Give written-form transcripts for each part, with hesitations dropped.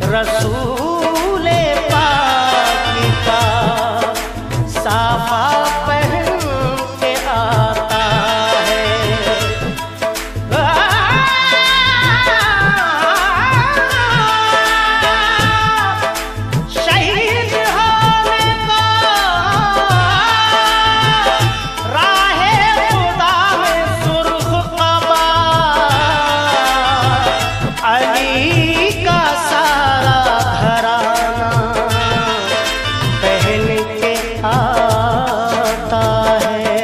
रसूले पाक का साफा पहन के आता है। शहीद होने को राहे खुदा में सुर्ख क़बा अली का सारा घराना पहन के आता है।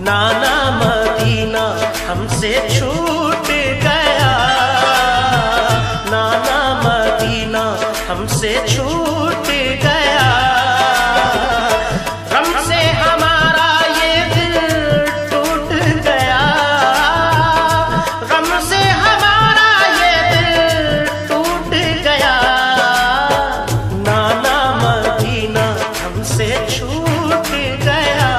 नाना मदीना हमसे छूट गया, नाना मदीना हमसे छूट गया। गम से हमारा ये दिल टूट गया, गम से हमारा ये दिल टूट गया। नाना मदीना हमसे छूट गया,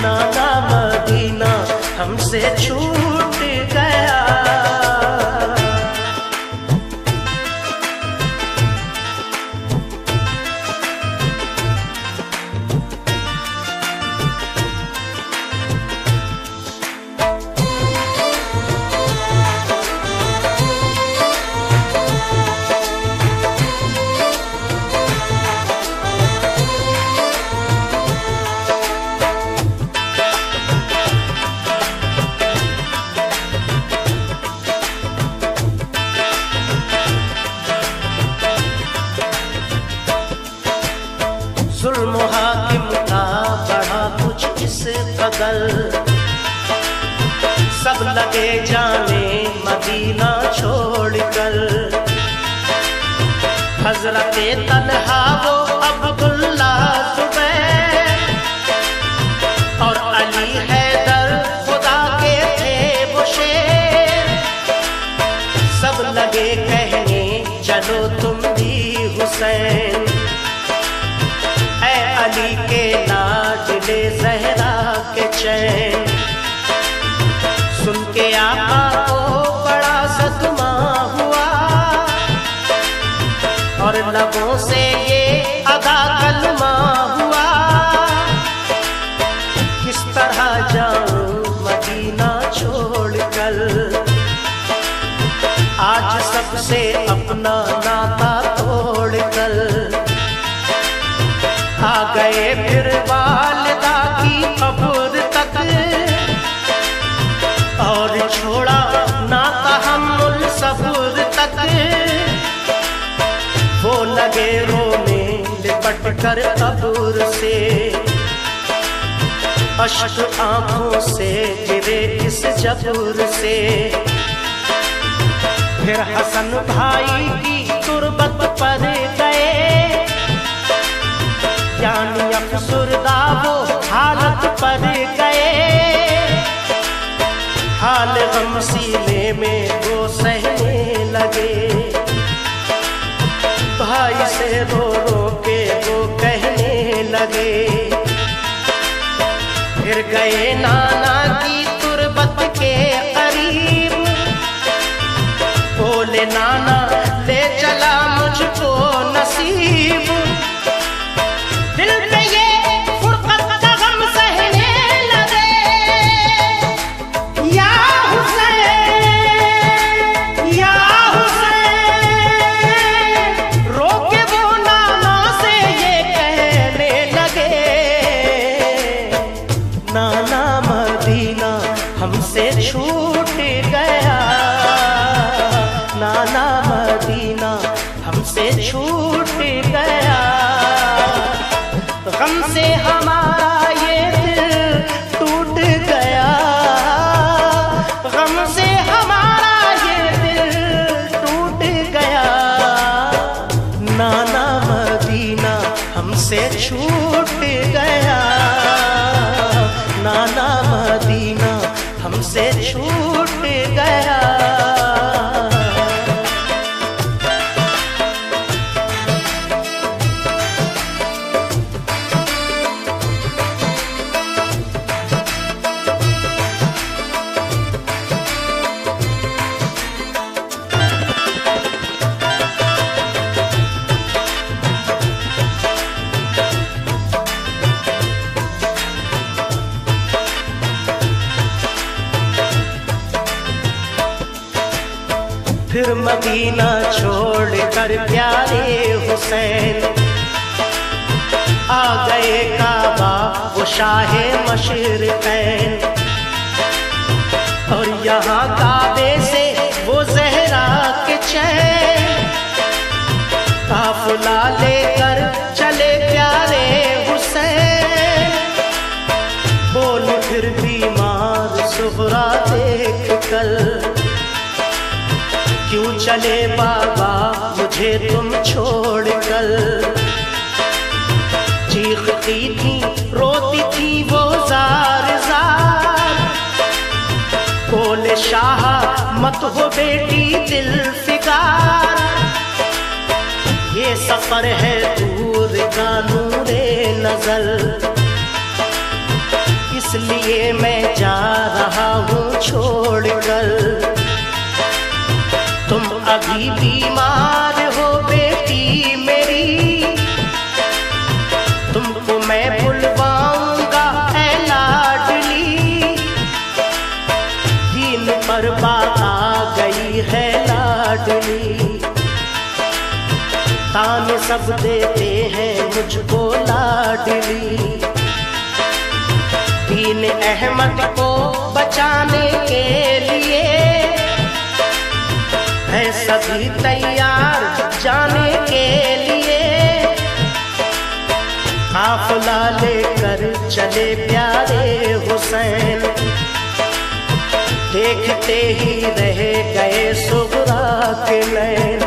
नाना मदीना हमसे छूट गया। जुल्म हाकिम का बढ़ा कुछ इस कदर, सब लगे जाने मदीना छोड़कर। हजरते तन्हा वो अब्दुल्ला जुबैर और अली हैदर खुदा के थे वो शेर। सब लगे कहने चलो तुम भी हुसैन, अली के लाडले ज़हरा के चैन। सुन के आका को बड़ा सदमा हुआ और लबों से ये अदा कलमा हुआ। किस तरह जाऊं मदीना छोड़कर, आज सबसे अपना नाता तोड़कर। आ गए फिर वालिदा की कब्र तक और छोड़ा ना तहम्मुल सब्र तक। वो लगे रोने लिपट कर कब्र से, अश्क आंखों से गिरे इस जब्र से। फिर हसन भाई की तुरबत पर गए, यानी अफसुरदा वो हालत पर गए। हाल गम सीने में वो सहने लगे, भाई से रो रो के वो कहने लगे। फिर गए नाना की तुरबत के करीब, बोले नाना ले चला मुझको नसीब। दिल पे ये फुरकत का गम सहने लगे, या हुसैन या हुसैन। रो के वो नाना से ये कहने लगे, नाना मदीना हमसे छूट गया, नाना मदीना हमसे छूट गया। गम से हमारा ये दिल टूट गया, गम से हमारा ये फिर मदीना छोड़ कर प्यारे हुसैन आ गए काबा वो शाहे मशरिक़ैन। और यहाँ काबे से वो ज़हरा के चैन काफिला लेकर चले प्यारे हुसैन। बोल फिर बीमार सुगरा देख कर, क्यों चले बाबा मुझे तुम छोड़ कर। चीखती थी रोती थी वो जार जार, बोले शाह मत हो बेटी दिल फिकार। ये सफर है दूर का नूरे नजर, इसलिए मैं जा रहा हूँ छोड़ कर। तुम अभी बीमार हो बेटी मेरी, तुमको मैं बुलवाऊंगा ऐ लाडली। दीन पर बात आ गई है लाडली, ताने सब देते हैं मुझको लाडली। दीन अहमद को बचाने के लिए है सभी तैयार जाने के लिए। काफिला लेकर चले प्यारे हुसैन, देखते ही रह गए सुगरा के नैन।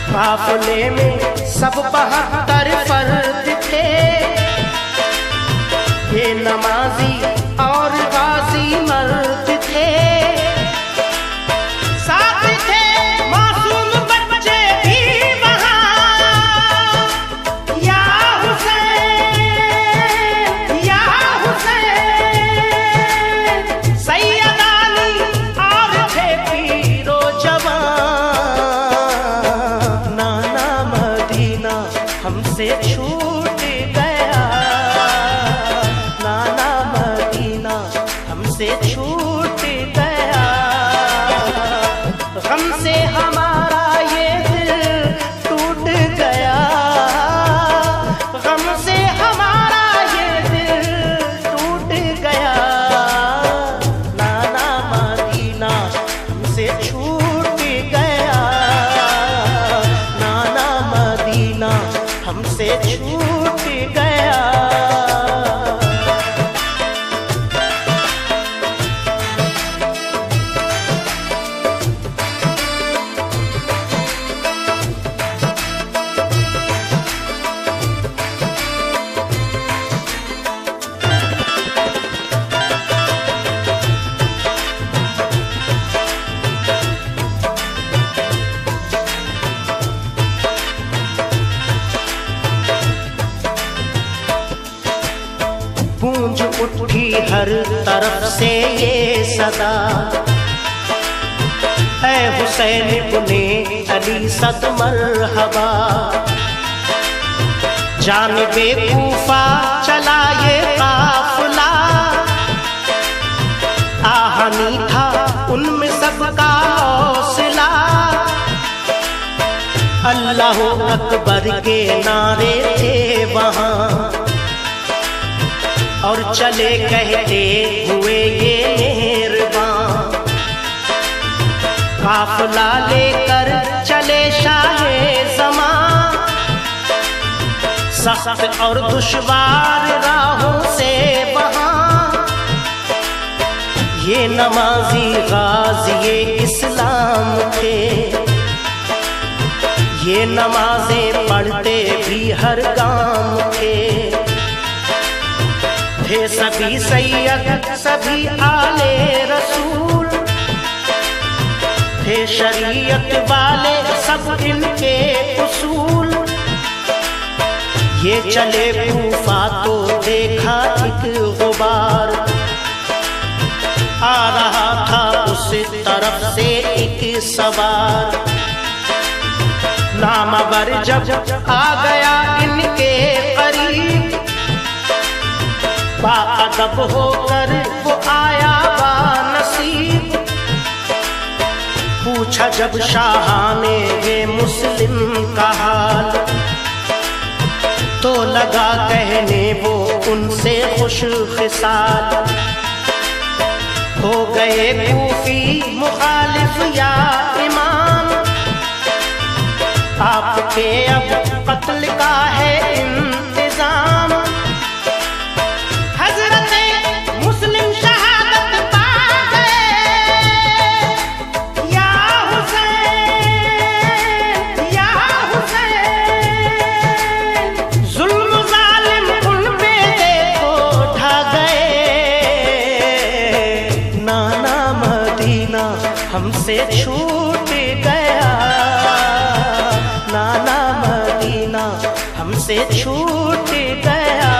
काफिले में सब 72 फर्द थे, ये नमाजी और गाजी मर्द थे। साथ थे मासूम बच्चे भी वहाँ, या हुसैन या हुसैन। सैयद अली और थे पीरो जवान। नाना मदीना हमसे छूट गया, नाना मदीना हमसे छूट गया। हमसे हमारा ये दिल टूट गया, हमसे हमारा ये दिल टूट गया। नाना मदीना हमसे छूट गया, नाना मदीना हमसे छूट गया। गूंज उठी हर तरफ से ये सदा, ऐ हुसैन इब्ने अली सद मरहबा। जानिबे कूफा चला ये काफिला, आहनी था उनमें सबका हौसला। अल्लाह अकबर के नारे थे वहाँ, और चले कहते हुए ये मेहरबान। काफिला लेकर चले शाहे ज़मां, सख्त और दुश्वार राहों से वहाँ। ये नमाजी गाज़ी इस्लाम थे, ये नमाजें पढ़ते भी हर गांव के। थे सभी सैयद सभी आले रसूल, थे शरीयत वाले सब इनके उसूल। ये चले कूफा तो देखा एक गुबार, आ रहा था उस तरफ से एक सवार। नामवर जब आ गया इनके करीब, बाअदब होकर वो आया बानसीब। पूछा जब शाह ने ये मुस्लिम का हाल, तो लगा कहने वो उनसे खुश खिसाल। हो गए कूफी मुखालिफ या इमाम, आपके अब कत्ल का है इंतजाम। हजरते मुस्लिम शहादत पा गए, या हुसैन या हुसैन। जुल्म जालिम उन पे देखो ढा गए, नाना मदीना हमसे छूट गया, नाना मदीना हमसे छूट गया।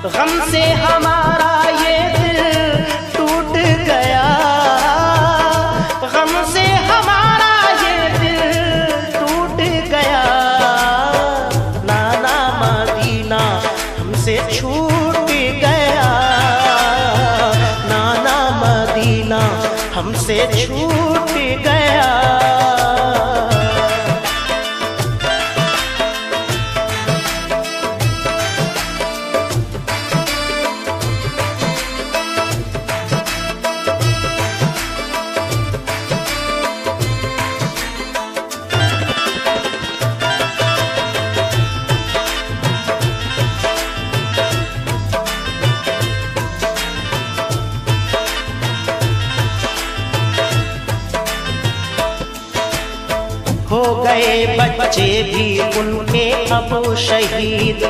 गम से हमारा ये दिल टूट गया, गम से हमारा ये दिल टूट गया। नाना मदीना हमसे छूट गया, नाना मदीना हमसे छूट गया। हो गए बच्चे भी उनके अब शहीद,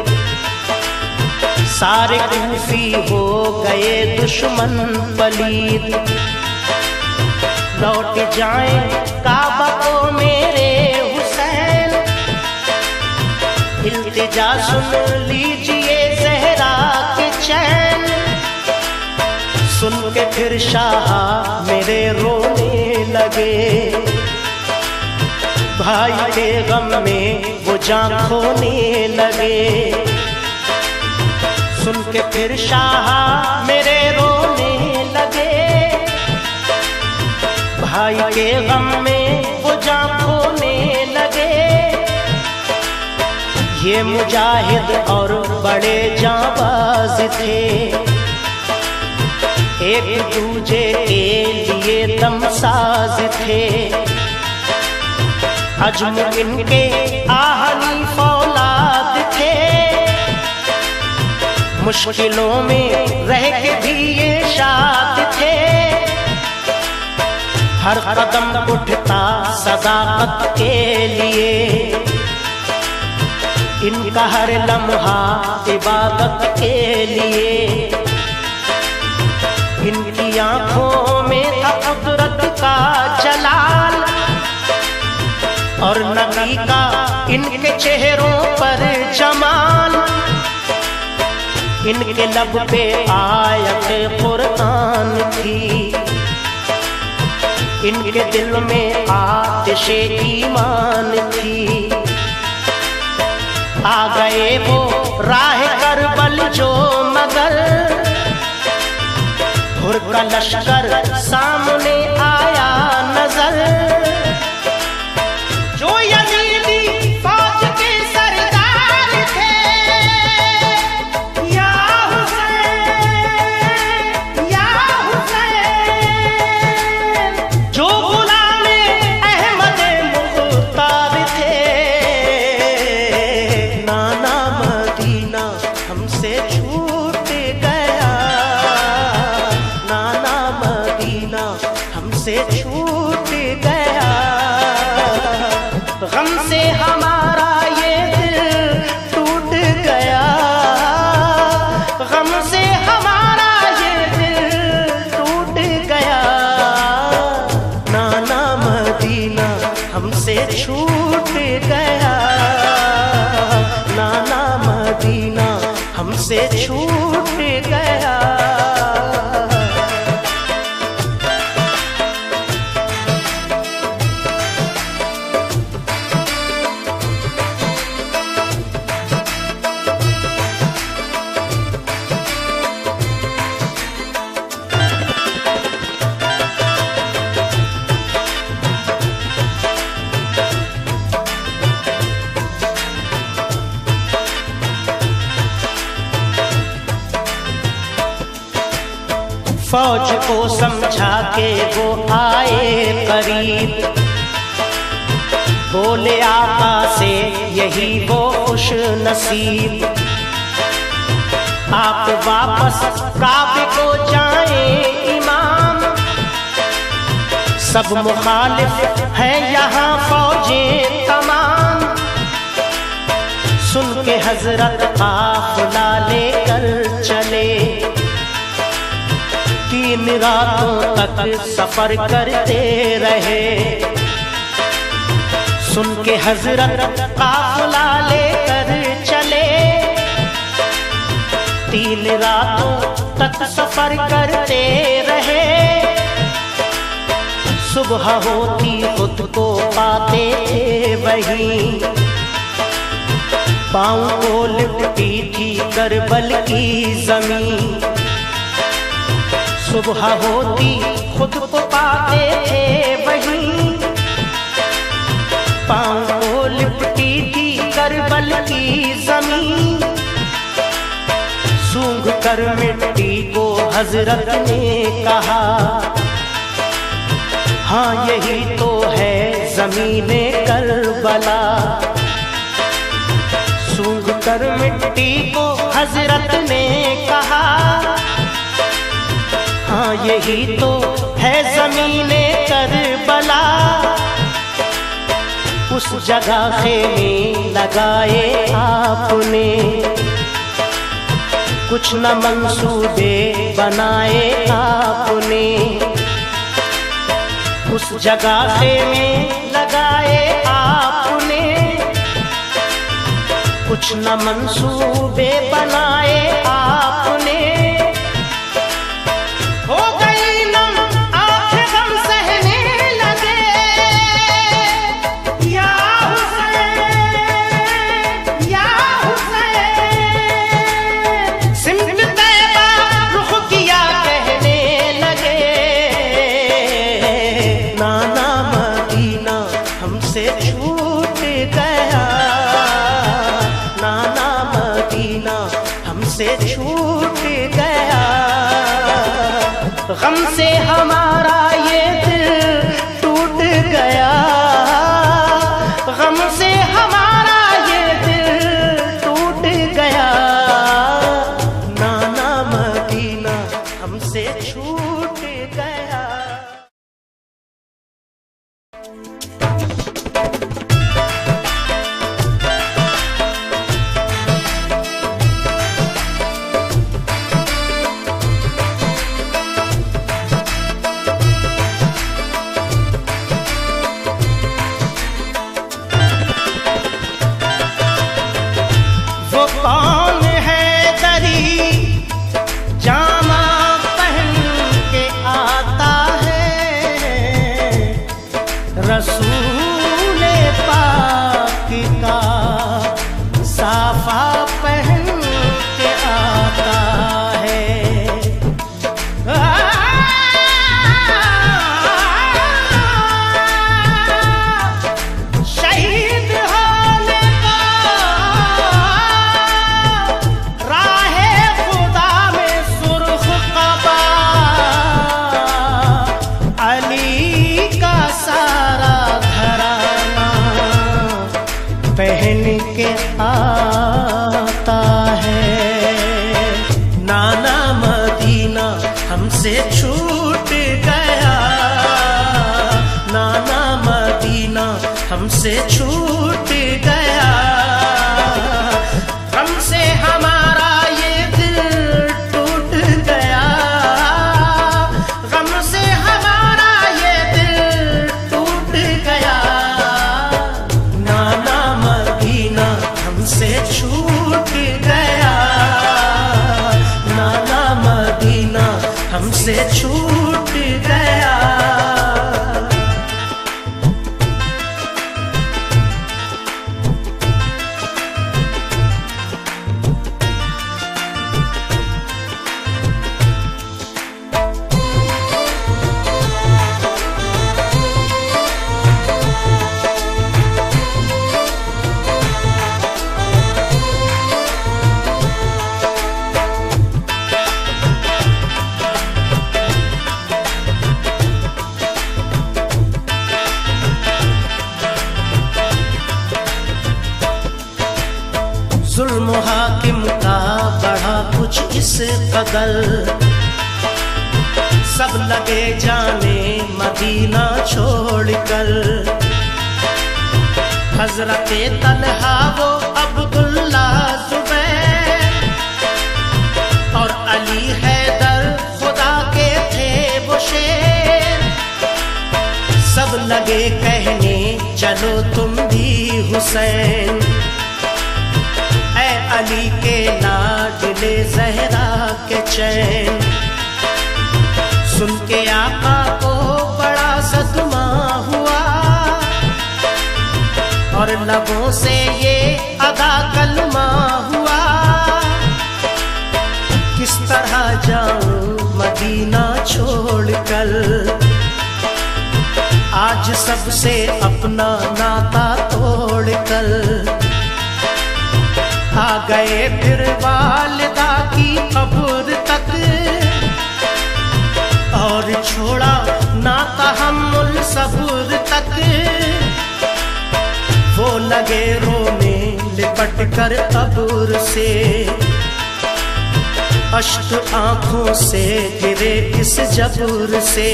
सारे कूफी हो गए दुश्मन पलीद। लौट जाएं काबा को मेरे हुसैन, इल्तिजा सुन लीजिए ज़हरा के चैन। सुन के फिर शाह मेरे रोने लगे, भाई के गम में वो जान खोने लगे। सुन के फिर शाह मेरे रोने लगे, भाई के गम में वो जान खोने लगे। ये मुजाहिद और बड़े जाबाज थे, एक दूजे के लिए दमसाज थे। अजम इनके आहनी फौलाद थे, मुश्किलों में रह के भी ये शाद थे। हर कदम उठता सदाकत के लिए, इनका हर लम्हा इबादत के लिए। इनकी आंखों में था कुदरत का जलाल, और नबी का इनके चेहरों पर जमाल। इनके लब पे आयत कुरान थी, इनके दिल में आतिशे ईमान थी। आ गए वो राह करबल जो मगर, हुर का लश्कर सामने आया नजर। जो यजीदी फौज के सरदार थे, या हुसैन या हुसैन। जो गुलामे अहमद मुख्तार थे, नाना मदीना हमसे छूट गया, नाना मदीना हमसे छूट गया। गम से हमारा ये दिल टूट गया, गम से हमारा ये दिल टूट गया। नाना मदीना हमसे छूट गया, नाना मदीना हमसे छूट गया। फौज को समझा के वो आए करीब, बोले आका से यही वो खुश नसीब, आप वापस काबे को जाएं इमाम, सब मुखालिफ है यहाँ फौजें तमाम। सुन के हजरत काफिला लेकर चले, 3 रातों तक सफर करते रहे। सुन के हजरत काफिला लेकर चले, 3 रातों तक सफर करते रहे। सुबह होती खुद को पाते थे वहीं, पाँव को लिपटी थी करबल की जमीन। सुबह होती खुद को पाते थे वहीं, पाँव को लिपटी थी करबल की जमीन। सूंघ कर मिट्टी को हजरत ने कहा, हाँ यही तो है ज़मीने करबला। सूंघ कर मिट्टी को हजरत ने कहा, हाँ यही तो है ज़मीने करबला। उस जगह खेमे लगाए आपने, कुछ न मंसूबे बनाए आपने। उस जगह खेमे लगाए आपने, कुछ न मंसूबे बनाए आपने। हो गई नम आंखें गम सहने लगे, या हुसैन या हुसैन। सिमत तैबा रुख किया कहने लगे, नाना मदीना हमसे छूट गया, नाना मदीना हमसे छूट गया। गम से हमारा ये दिल टूट गया, गम से हमारा ये दिल टूट गया। नाना मदीना हमसे छूट गया। वो कौन है दरी जामा पहन के आता है, रसूल पाक का साफा पहन के आता है। शहीद होने का राहे खुदा में सुर्ख कबा, अली का सारा घराना पहन के आता है। नाना मदीना हमसे छूट गया, नाना मदीना हमसे छूट गया। हमसे हमारा ये दिल टूट गया, गम से हमारा ये दिल टूट गया। नाना मदीना हमसे छूट गया, नाना मदीना हमसे छूट गया। कदर सब लगे जाने मदीना छोड़कर। हजरते तलहा वो अब्दुल्ला जुबैर और अली हैदर खुदा के थे वो शेर। सब लगे कहने चलो तुम भी हुसैन, ऐ अली के लाडले ज़हरा के चैन। सुन के आका को बड़ा सदमा हुआ और लबों से ये अदा कलमा हुआ। किस तरह जाऊं मदीना छोड़कर, आज सबसे अपना नाता तोड़कर। आ गए फिर वालिदा की कब्र तक और छोड़ा नाता हम्मुल सब्र तक। वो लगे रोने लिपट कर कब्र से, अश्क आंखों से गिरे इस जब्र से।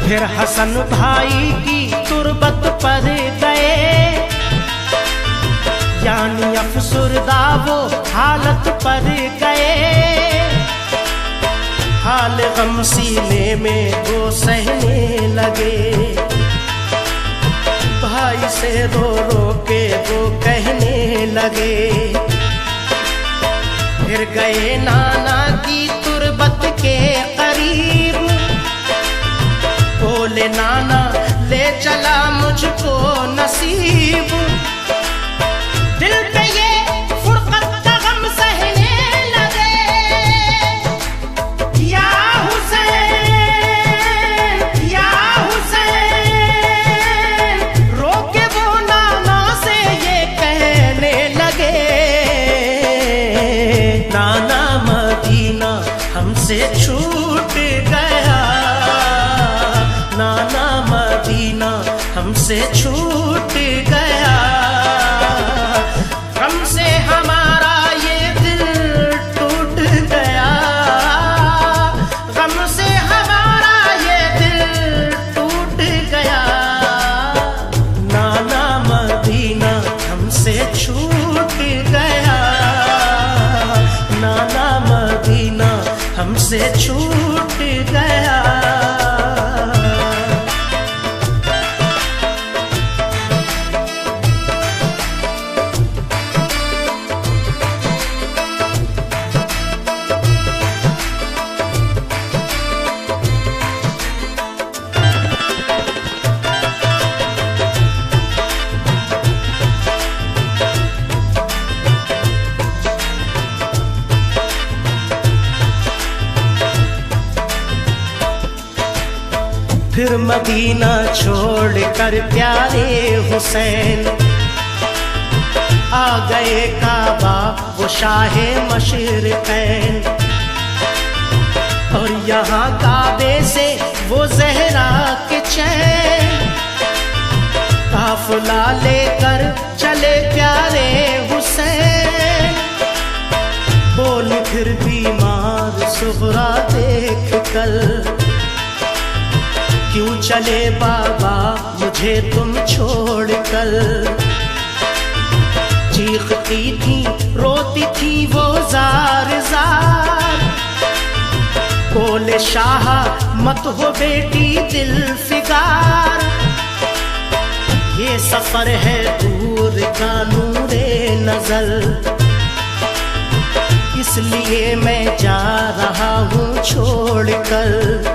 फिर हसन भाई की तुरबत पर गए, यानी अफसुरदा वो हालत पर गए। हाल गम सीने में वो सहने लगे, भाई से रो रो के वो कहने लगे। फिर गए नाना की तुरबत के करीब, बोले नाना ले चला मुझको नसीब। दिल पे ये फुरकत का गम सहने लगे, या हुसैन या हुसैन। रोके वो नाना से ये कहने लगे, नाना मदीना हमसे छूट गया, नाना मदीना हमसे छूट गया। गम से हमारा ये दिल टूट गया, गम से हमारा ये दिल टूट गया। नाना मदीना हमसे छूट गया, नाना मदीना हमसे छूट गया। फिर मदीना छोड़कर प्यारे हुसैन आ गए काबा वो शाहे मशरिक़ैन। और यहाँ काबे से वो ज़हरा के चैन, काफ़िला लेकर चले प्यारे हुसैन। बोल फिर बीमार सुगरा देख कर, क्यों चले बाबा मुझे तुम छोड़कर। चीखती थी रोती थी वो जार जार, बोले शाह मत हो बेटी दिल फिगार। ये सफर है दूर का नूरे नजर, इसलिए मैं जा रहा हूँ छोड़कर।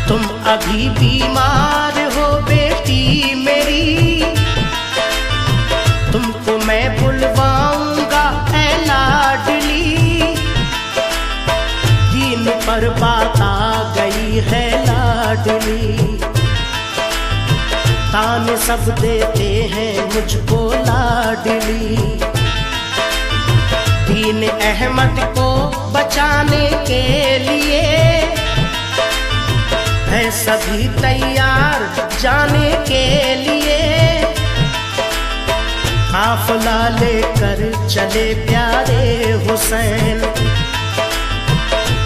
तुम अभी बीमार हो बेटी मेरी, तुमको मैं बुलवाऊंगा ऐ लाडली। दीन पर बात आ गई है लाडली, ताने सब देते हैं मुझको लाडली। दीन अहमद को बचाने के लिए है सभी तैयार जाने के लिए। काफिला लेकर चले प्यारे हुसैन,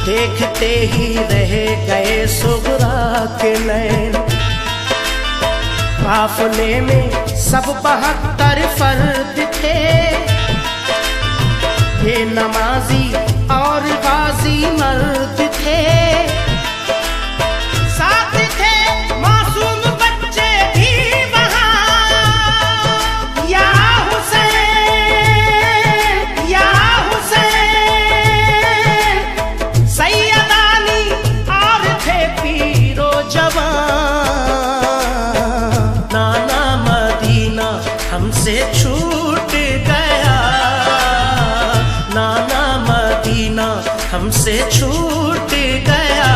देखते ही रह गए सुगरा के नैन। काफले में सब 72 फर्द थे, ये नमाजी और गाजी मर्द थे। साथ थे मासूम बच्चे भी वहाँ, या हुसैन या हुसैन। सैयदानी और थे पीरो जवान। नाना मदीना हमसे छूट गया, नाना मदीना हमसे छूट गया।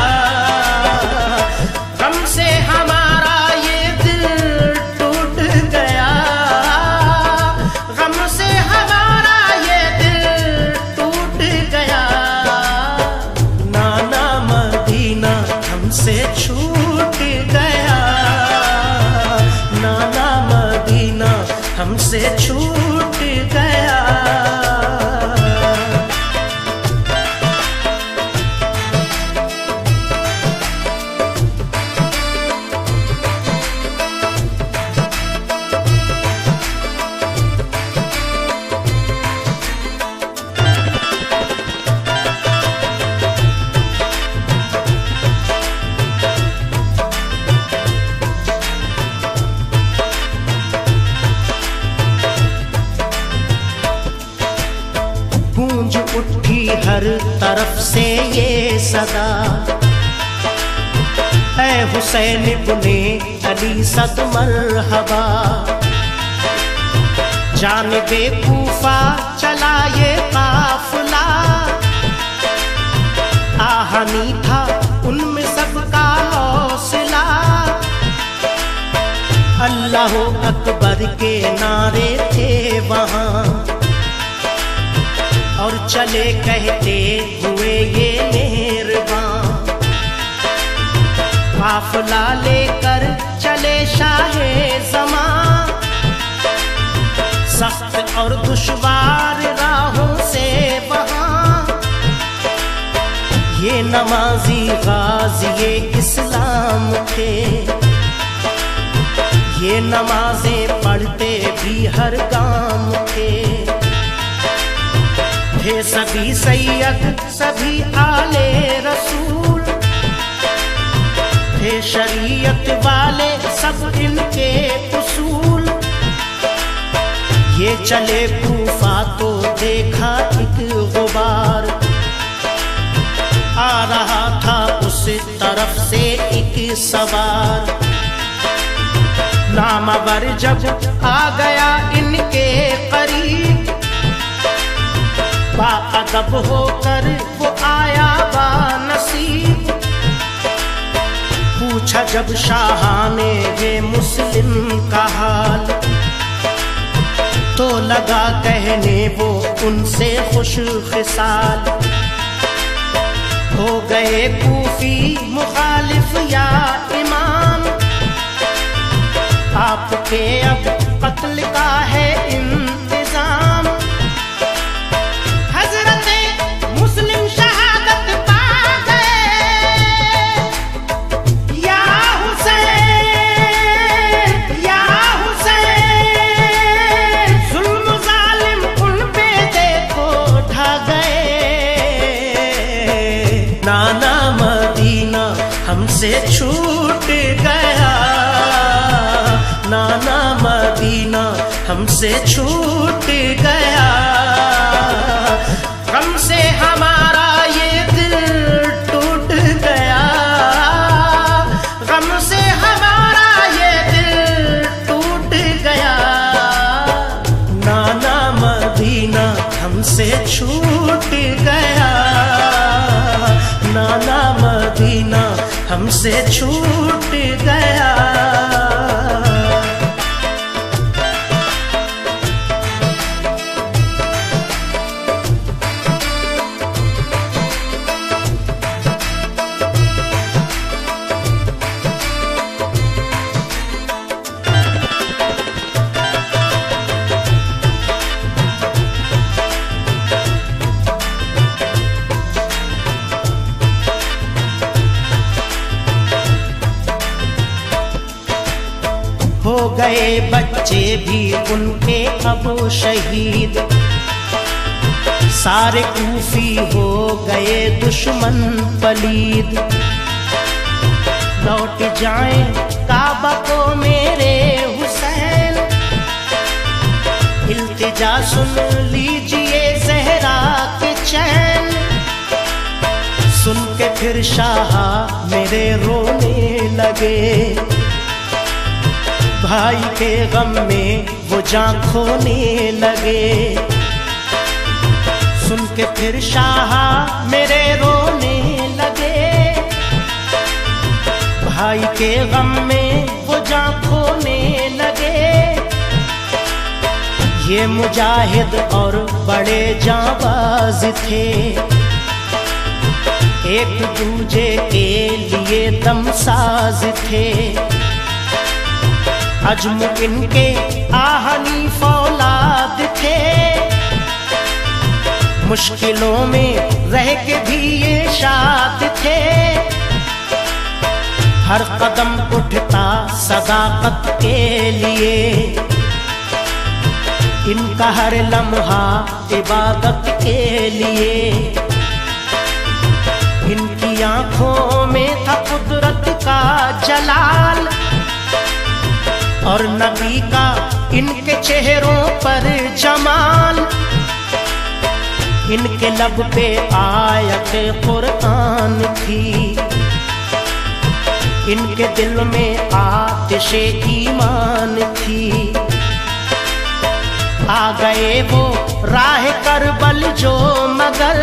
गम से हमारा ये दिल टूट गया, गम से हमारा ये दिल टूट गया। नाना मदीना हमसे छूट गया, नाना मदीना हमसे छूट गया। गूंज उठी हर तरफ से ये सदा, ऐ हुसैन इब्ने अली सद मरहबा। जानिबे कूफा चला ये काफिला, आहनी था उनमें सबका हौसला। अल्लाह अकबर के नारे थे वहाँ, और चले कहते हुए ये मेहरबान। काफिला लेकर चले शाहे ज़मां, सख्त और दुश्वार राहों से वहाँ। ये नमाजी गाज़ी इस्लाम थे, ये नमाजें पढ़ते भी हर गाम थे। थे सभी सैयद सभी आले रसूल, थे शरीयत वाले सब इनके उसूल। ये चले कूफा तो देखा एक गुबार, आ रहा था उस तरफ से एक सवार। नामवर जब आ गया इनके करीब, बाअदब होकर वो आया बानसीब। पूछा जब शाहाने वे मुस्लिम का हाल, तो लगा कहने वो उनसे खुश खिसाल। हो गए कूफी मुखालिफ या इमाम, आपके अब कत्ल का है इंतजाम। नाना मदीना हमसे छूट गया, नाना मदीना हमसे छूट गया। गम से हमारा ये दिल टूट गया, गम से हमारा ये दिल टूट गया। नाना मदीना हमसे छूट गया, नाना मदीना हमसे छूट गया। गए बच्चे भी उनके अब शहीद, सारे कूफी हो गए दुश्मन पलीद। लौट जाएं काबा को मेरे हुसैन, इल्तिजा सुन लीजिए ज़हरा के चैन। सुन के फिर शाह मेरे रोने लगे, भाई के गम में वो जान खोने लगे। सुन के फिर शाह मेरे रोने लगे, भाई के गम में वो जान खोने लगे। ये मुजाहिद और बड़े जाबाज थे, एक दूजे के लिए दमसाज थे। अजम इनके आहनी फौलाद थे, मुश्किलों में रह के भी ये शाद थे। हर कदम उठता सदाकत के लिए, इनका हर लम्हा इबादत के लिए। इनकी आंखों में था कुदरत का जलाल, और नबी का इनके चेहरों पर जमाल। इनके लब पे आयत कुरान थी, इनके दिल में आतिशे ईमान थी। आ गए वो राह करबल जो मगर,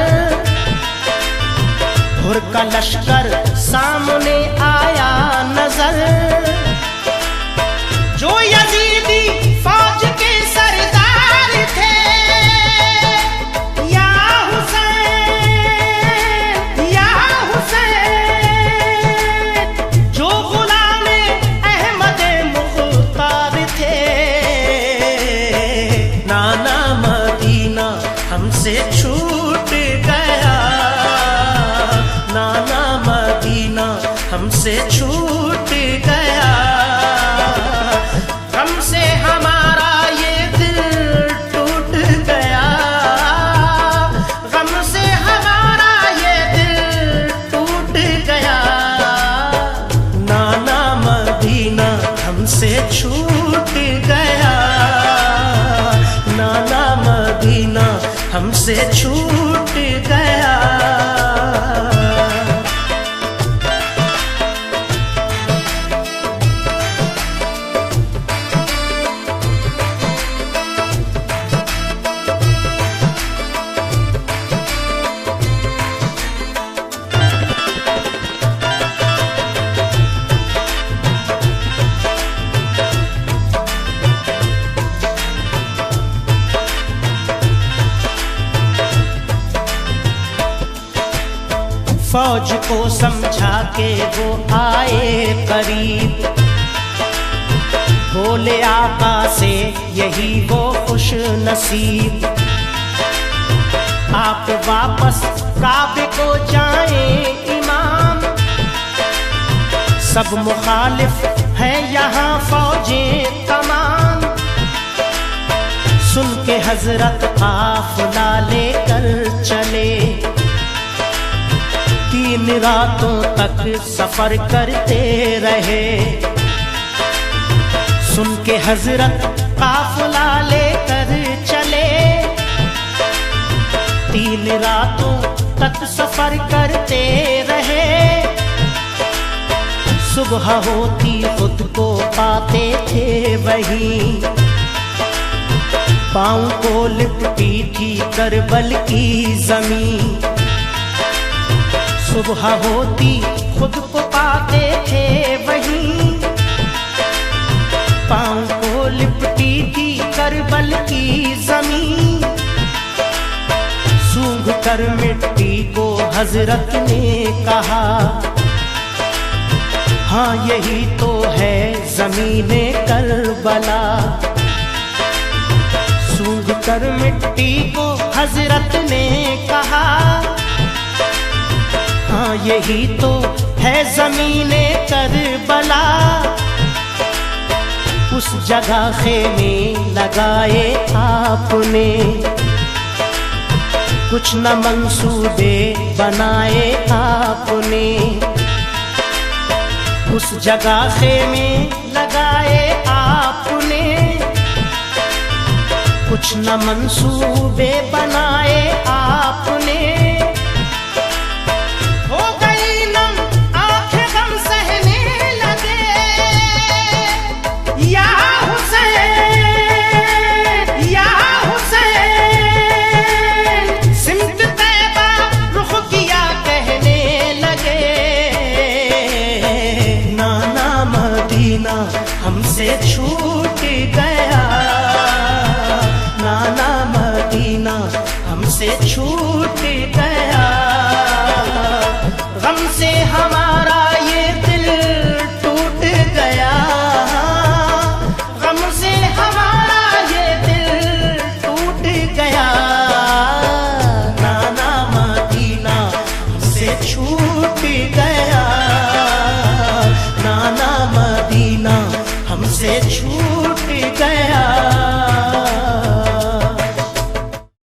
हुर का लश्कर सामने आया नजर। जो यजीदी फौज के सरदार थे, या हुसैन या हुसैन, जो गुलामे अहमद मुख्तार थे। नाना मदीना हमसे छूट गया, नाना मदीना हमसे छूट गया। हमसे हमारा ये दिल टूट गया, गम से हमारा ये दिल टूट गया। नाना मदीना हमसे छूट गया, नाना मदीना हमसे छूट गया। फौज को समझा के वो आए करीब, बोले आका से यही वो खुश नसीब। आप वापस काबे को जाएं इमाम, सब मुखालिफ है यहाँ फौजें तमाम। सुन के हजरत काफिला लेकर चले, 3 रातों तक सफर करते रहे। सुन के हजरत काफिला लेकर चले, 3 रातों तक सफर करते रहे। सुबह होती खुद को पाते थे वहीं, पाँव को लिपटी थी करबल की जमीन। सुबह होती खुद को पाते थे वहीं, पाँव को लिपटी थी करबल की जमीन। सूंघ कर मिट्टी को हजरत ने कहा, हाँ यही तो है ज़मीने करबला। सूंघ कर मिट्टी को हजरत ने कहा, हाँ यही तो है ज़मीने करबला। उस जगह खेमे लगाए आपने, कुछ न मंसूबे बनाए आपने। उस जगह खेमे लगाए आपने, कुछ न मंसूबे बनाए आपने। हो गई नम आंखें गम सहने लगे, या हुसैन या हुसैन, सिमत तैबा रुख किया कहने लगे। नाना मदीना हमसे छूट